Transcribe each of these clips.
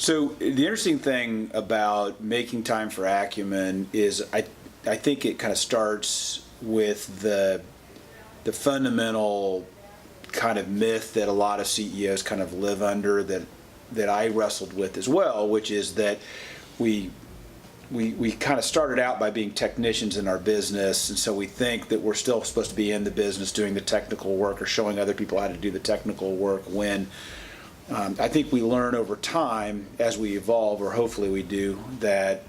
So the interesting thing about making time for acumen is I think it kind of starts with the fundamental kind of myth that a lot of CEOs kind of live under, that I wrestled with as well, which is that we kind of started out by being technicians in our business, and so we think that we're still supposed to be in the business doing the technical work or showing other people how to do the technical work, when I think we learn over time as we evolve, or hopefully we do, that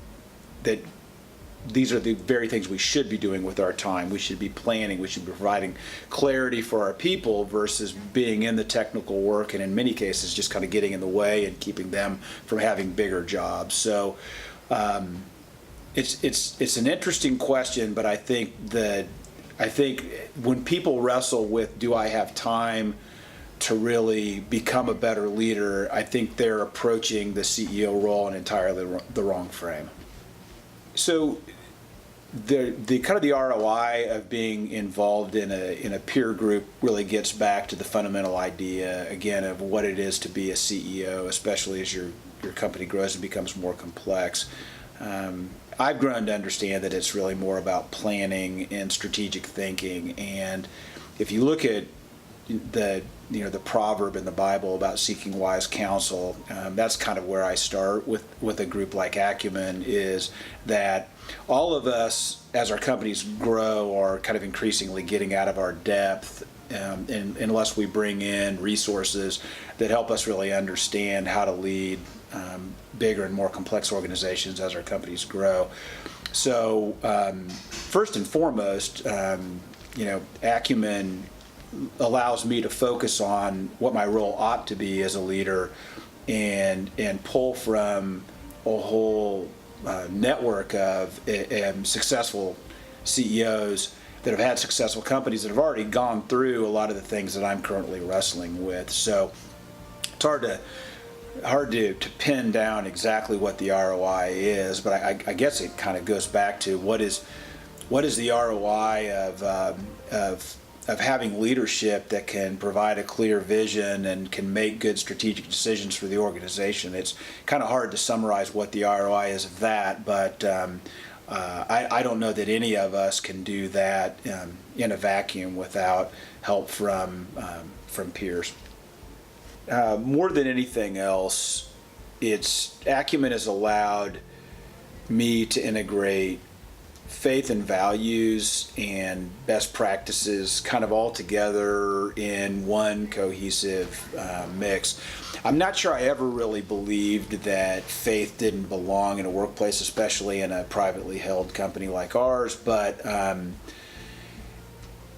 these are the very things we should be doing with our time. We should be planning, we should be providing clarity for our people versus being in the technical work, and in many cases just kind of getting in the way and keeping them from having bigger jobs. So it's an interesting question, but I think when people wrestle with, do I have time to really become a better leader, I think they're approaching the CEO role in entirely the wrong frame. So the kind of the ROI of being involved in a peer group really gets back to the fundamental idea, again, of what it is to be a CEO, especially as your company grows and becomes more complex. I've grown to understand that it's really more about planning and strategic thinking. And if you look at the proverb in the Bible about seeking wise counsel, that's kind of where I start with a group like Acumen, is that all of us, as our companies grow, are kind of increasingly getting out of our depth, unless we bring in resources that help us really understand how to lead bigger and more complex organizations as our companies grow. So first and foremost, Acumen allows me to focus on what my role ought to be as a leader, and pull from a whole network of successful CEOs that have had successful companies that have already gone through a lot of the things that I'm currently wrestling with. So it's hard to pin down exactly what the ROI is, but I guess it kind of goes back to what is the ROI of having leadership that can provide a clear vision and can make good strategic decisions for the organization. It's kind of hard to summarize what the ROI is of that, but I don't know that any of us can do that in a vacuum without help from peers. More than anything else, Acumen has allowed me to integrate faith and values and best practices kind of all together in one cohesive mix. I'm not sure I ever really believed that faith didn't belong in a workplace, especially in a privately held company like ours, but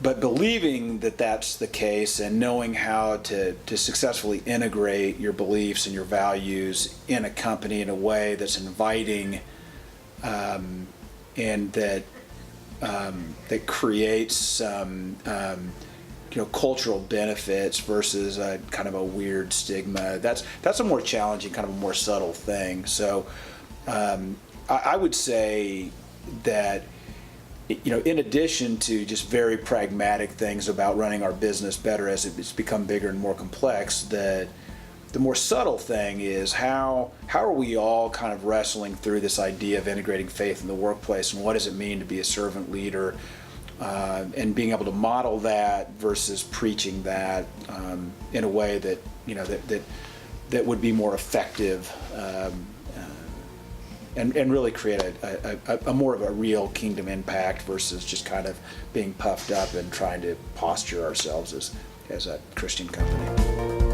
believing that that's the case and knowing how to successfully integrate your beliefs and your values in a company in a way that's inviting, and that creates some cultural benefits versus a kind of a weird stigma. That's a more challenging, kind of a more subtle thing. So I would say that in addition to just very pragmatic things about running our business better as it's become bigger and more complex, the more subtle thing is how are we all kind of wrestling through this idea of integrating faith in the workplace, and what does it mean to be a servant leader, and being able to model that versus preaching that in a way that that would be more effective, and really create a more of a real kingdom impact versus just kind of being puffed up and trying to posture ourselves as a Christian company.